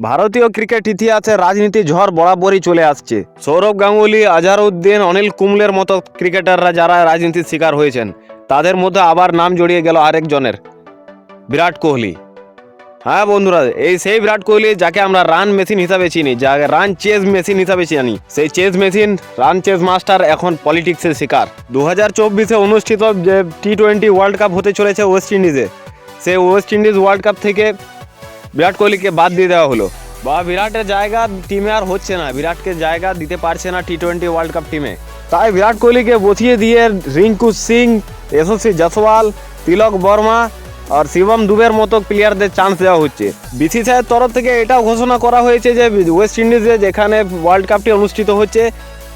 ভারতীয় ক্রিকেট ইতিহাসে রাজনীতি ঝড় বরাবরই চলে আসছে। সৌরভ গাঙ্গুলি, আজহারউদ্দিন, অনিল কুম্বলের মতো ক্রিকেটাররা যারা রাজনীতির শিকার হয়েছেন, তাদের মধ্যে আবার নাম জড়িয়ে গেল আরেকজনের, বিরাট কোহলি। হ্যাঁ বন্ধুরা, এই সেই বিরাট কোহলি যাকে আমরা রান মেশিন হিসাবে চিনি, যাকে রান চেজ মেশিন হিসাবে চিনি, সেই chase machine, run chase master এখন পলিটিক্সের শিকার। 2024-এ অনুষ্ঠিত যে T20 ওয়ার্ল্ড কাপ হতে চলেছে ওয়েস্ট ইন্ডিজে, সেই ওয়েস্ট ইন্ডিজ ওয়ার্ল্ড কাপ থেকে বিরাট কোহলিকে বাদ দিয়ে দেওয়া হলো। বা বিরাটের জায়গা টিমে আর হচ্ছে না, বিরাটকে জায়গা দিতে পারছে না T20 ওয়ার্ল্ড কাপ টিমে। তাই বিরাট কোহলিকে বসিয়ে দিয়ে রিঙ্কু সিং, যশস্বী জয়সওয়াল, তিলক বর্মা আর শিবম দুবের মতো প্লেয়ারদের চান্স দেওয়া হচ্ছে। বিসিসিআইয়ের তরফ থেকে এটাও ঘোষণা করা হয়েছে যে ওয়েস্ট ইন্ডিজে যেখানে ওয়ার্ল্ড কাপটি অনুষ্ঠিত হচ্ছে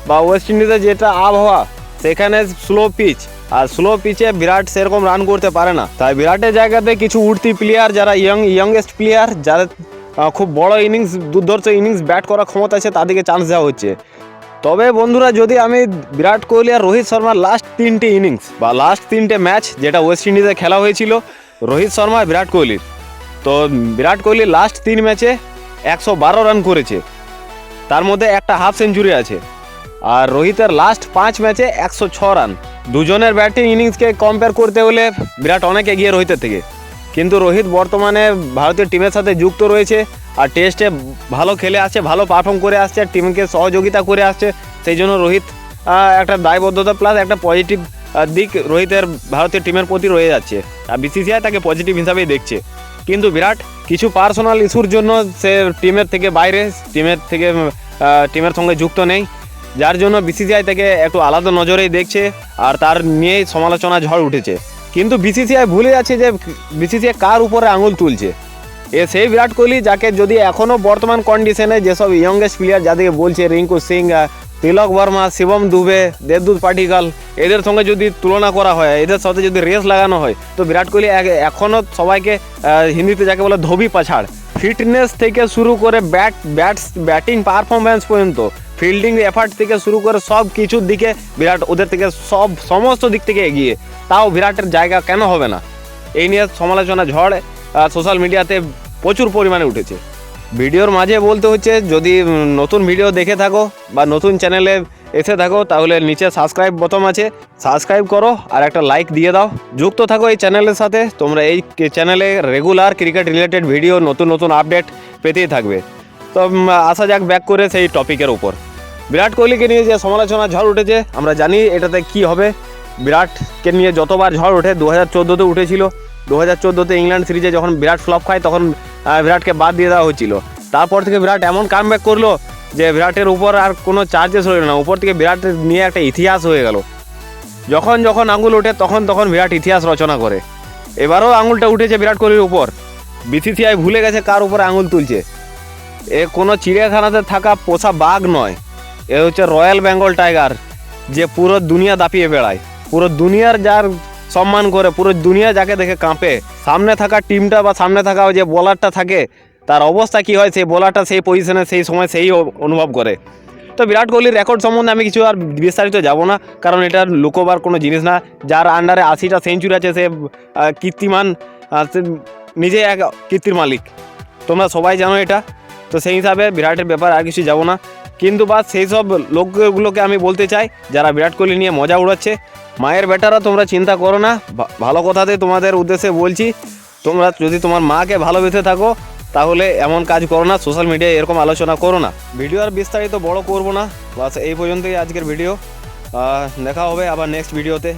বা ওয়েস্ট ইন্ডিজে যেটা আবহাওয়া, সেখানে স্লো পিচ, আর স্লো পিচে বিরাট সেরকম রান করতে পারে না। তাই বিরাটের জায়গাতে কিছু উঠতি প্লেয়ার, যারা ইয়ংগেস্ট প্লেয়ার, যাদের খুব বড় ইনিংস, দুর্ধর্ষ ইনিংস ব্যাট করার ক্ষমতা আছে, তাদেরকে চান্স দেওয়া হচ্ছে। তবে বন্ধুরা, যদি আমি বিরাট কোহলি আর রোহিত শর্মার লাস্ট 3টে ইনিংস বা লাস্ট 3টে ম্যাচ যেটা ওয়েস্ট ইন্ডিজে খেলা হয়েছিল রোহিত শর্মা বিরাট কোহলির, তো বিরাট কোহলি লাস্ট 3 ম্যাচে 112 রান করেছে, তার মধ্যে একটা হাফ সেঞ্চুরি আছে। আর রোহিতের লাস্ট 5 ম্যাচে 106 রান। দুজনের ব্যাটিং ইনিংসকে কম্পেয়ার করতে হলে বিরাট অনেক এগিয়ে রোহিতের থেকে, কিন্তু রোহিত বর্তমানে ভারতীয় টিমের সাথে যুক্ত রয়েছে আর টেস্টে ভালো খেলে আসছে, ভালো পারফর্ম করে আসছে, টিমকে সহযোগিতা করে আসছে। সেই জন্য রোহিত একটা দায়বদ্ধতা প্লাস একটা পজিটিভ দিক রোহিতের ভারতীয় টিমের প্রতি রয়ে যাচ্ছে, আর বিসিসিআই তাকে পজিটিভ হিসাবেই দেখছে। কিন্তু বিরাট কিছু পার্সোনাল ইস্যুর জন্য সে টিমের থেকে বাইরে, টিমের সঙ্গে যুক্ত নেই, যার জন্য বিসিসিআই থেকে একটু আলাদা নজরেই দেখছে আর তার নিয়েই সমালোচনা ঝড় উঠেছে। কিন্তু বিসিসিআই ভুলে যাচ্ছে যে বিসিসিআই কার উপরে আঙুল তুলছে। সেই বিরাট কোহলি যাকে যদি এখনও বর্তমান কন্ডিশনে যেসব ইয়ংগেস্ট প্লেয়ার যাদেরকে বলছে রিঙ্কু সিং, তিলক বর্মা, শিবম দুবে, দেবদূত পাটিকাল, এদের সঙ্গে যদি তুলনা করা হয়, এদের সাথে যদি রেস লাগানো হয়, তো বিরাট কোহলি এখনও সবাইকে হিন্দিতে যাকে বলে ধোবি পাছাড়। ফিটনেস থেকে শুরু করে ব্যাটিং পারফরম্যান্স পর্যন্ত, ফিল্ডিং এফার্ট থেকে শুরু করে সব কিছুর দিকে বিরাট ওদের থেকে সমস্ত দিক থেকে এগিয়ে। তাও বিরাটের জায়গা কেন হবে না, এই নিয়ে সমালোচনা ঝড় সোশ্যাল মিডিয়াতে প্রচুর পরিমাণে উঠেছে। ভিডিওর মাঝে বলতে হচ্ছে, যদি নতুন ভিডিও দেখে থাকো বা নতুন চ্যানেলে এসে থাকো, তাহলে নিচে সাবস্ক্রাইব বোতাম আছে, সাবস্ক্রাইব করো আর একটা লাইক দিয়ে দাও। যুক্ত থাকো এই চ্যানেলের সাথে, তোমরা এই চ্যানেলে রেগুলার ক্রিকেট রিলেটেড ভিডিও, নতুন নতুন আপডেট পেতেই থাকবে। তো আসা যাক ব্যাক করে সেই টপিকের উপর। বিরাট কোহলিকে নিয়ে যে সমালোচনা ঝড় উঠেছে, আমরা জানি এটাতে কি হবে। বিরাটকে নিয়ে যতবার ঝড় ওঠে, 2014-তে উঠেছিল, 2014-তে ইংল্যান্ড সিরিজে যখন বিরাট ফ্লপ খায়, তখন বিরাটকে বাদ দিয়ে দেওয়া হয়েছিল। তারপর থেকে বিরাট এমন কামব্যাক করলো যে বিরাটের উপর আর কোনো চার্জেস রইল না, উপর থেকে বিরাট নিয়ে একটা ইতিহাস হয়ে গেল। যখন যখন আঙুল ওঠে তখন তখন বিরাট ইতিহাস রচনা করে। এবারও আঙুলটা উঠেছে বিরাট কোহলির উপর। বিসিসিআই ভুলে গেছে কার উপরে আঙুল তুলছে। এ কোনো চিড়িয়াখানাতে থাকা পোষা বাঘ নয়, এ হচ্ছে রয়্যাল বেঙ্গল টাইগার, যে পুরো দুনিয়া দাপিয়ে বেড়ায়, পুরো দুনিয়ার যার সম্মান করে, পুরো দুনিয়া যাকে দেখে কাঁপে। সামনে থাকা টিমটা বা সামনে থাকা যে বোলারটা থাকে, তার অবস্থা কী হয়, সেই বোলারটা সেই পজিশনে সেই সময় সেই অনুভব করে। তো বিরাট কোহলির রেকর্ড সম্বন্ধে আমি কিছু আর বিস্তারিত যাব না, কারণ এটা লুকোবার কোনো জিনিস না। যার আন্ডারে 80টা সেঞ্চুরি আছে, সে কীর্তিমান, সে নিজে এক কীর্তির মালিক, তোমরা সবাই জানো এটা। তো সেই হিসাবে বিরাটের ব্যাপার আর কিছু যাব না। কিন্তু বাস সেই সব লোকগুলোকে আমি বলতে চাই যারা বিরাট কোহলি নিয়ে মজা উড়াচ্ছে, মায়ের বেটারা তোমরা চিন্তা করো না, ভালো কথাতে তোমাদের উদ্দেশ্যে বলছি। তোমরা যদি তোমার মাকে ভালোবেসে থাকো, তাহলে এমন কাজ করো না, সোশ্যাল মিডিয়ায় এরকম আলোচনা করো না। ভিডিও আর বিস্তারিত বড় করবো না, বাস এই পর্যন্তই আজকের ভিডিও। দেখা হবে আবার নেক্সট ভিডিওতে।